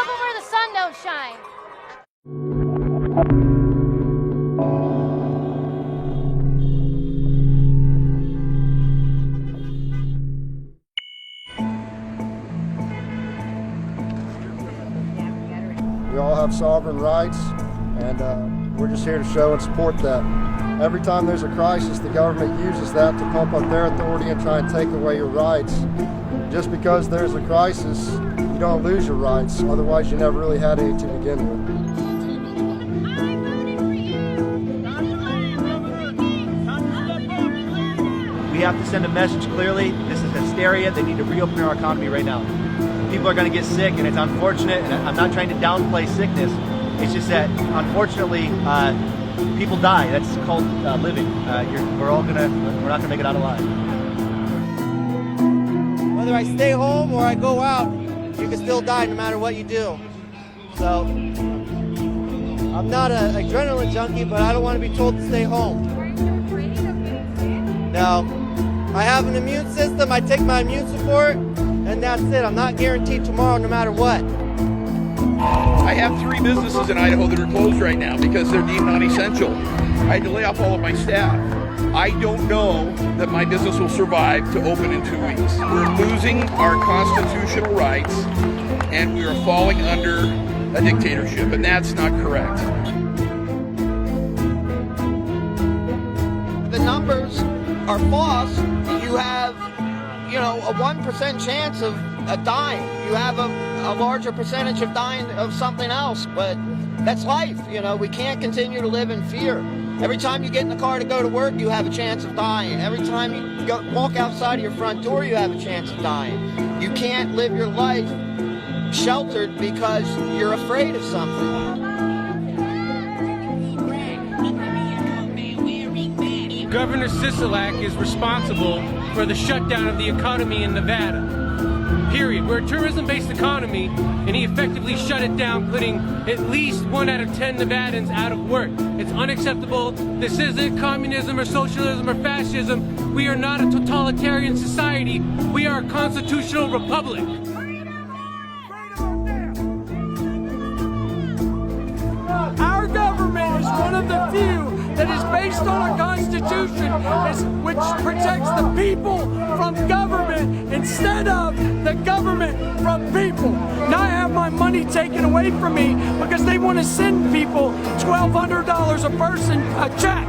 even where the sun don't shine. We all have sovereign rights, and we're just here to show and support that. Every time there's a crisis, the government uses that to pump up their authority and try and take away your rights. Just because there's a crisis, you don't lose your rights. Otherwise, you never really had any to begin with. We have to send a message clearly. This is hysteria. They need to reopen our economy right now. People are going to get sick, and it's unfortunate, and I'm not trying to downplay sickness. It's just that, unfortunately, people die. That's called living. We're not gonna make it out alive. Whether I stay home or I go out, you can still die no matter what you do. So, I'm not an adrenaline junkie, but I don't want to be told to stay home. No. I have an immune system, I take my immune support, and that's it. I'm not guaranteed tomorrow no matter what. I have 3 businesses in Idaho that are closed right now because they're deemed non-essential. I had to lay off all of my staff. I don't know that my business will survive to open in 2 weeks. We're losing our constitutional rights, and we are falling under a dictatorship, and that's not correct. The numbers are false. You have, a 1% chance of dying. You have a larger percentage of dying of something else, but that's life. We can't continue to live in fear. Every time you get in the car to go to work, you have a chance of dying. Every time you walk outside of your front door, you have a chance of dying. You can't live your life sheltered because you're afraid of something. Governor Sisolak is responsible for the shutdown of the economy in Nevada. Period. We're a tourism-based economy, and he effectively shut it down, putting at least 1 out of 10 Nevadans out of work. It's unacceptable. This isn't communism or socialism or fascism. We are not a totalitarian society. We are a constitutional republic. Our government is one of the few that is based on a constitution which protects the people from government instead of the government from people. Now I have my money taken away from me because they want to send people $1,200 a person a check.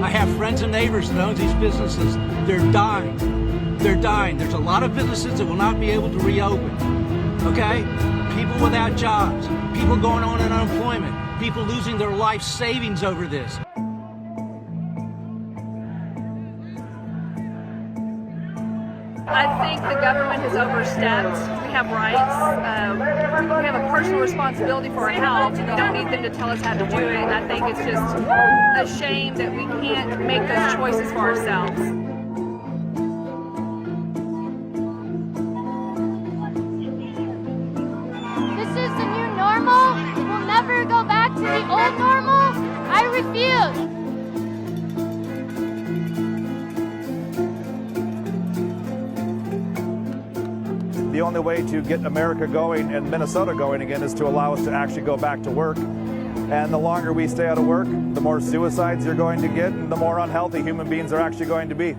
I have friends and neighbors that own these businesses. They're dying. They're dying. There's a lot of businesses that will not be able to reopen. Okay? People without jobs, people going on in unemployment, people losing their life savings over this. I think the government has overstepped. We have rights. We have a personal responsibility for our health. We don't need them to tell us how to do it. And I think it's just a shame that we can't make those choices for ourselves. We'll never go back to the old normal. I refuse. The only way to get America going and Minnesota going again is to allow us to actually go back to work. And the longer we stay out of work, the more suicides you're going to get and the more unhealthy human beings are actually going to be.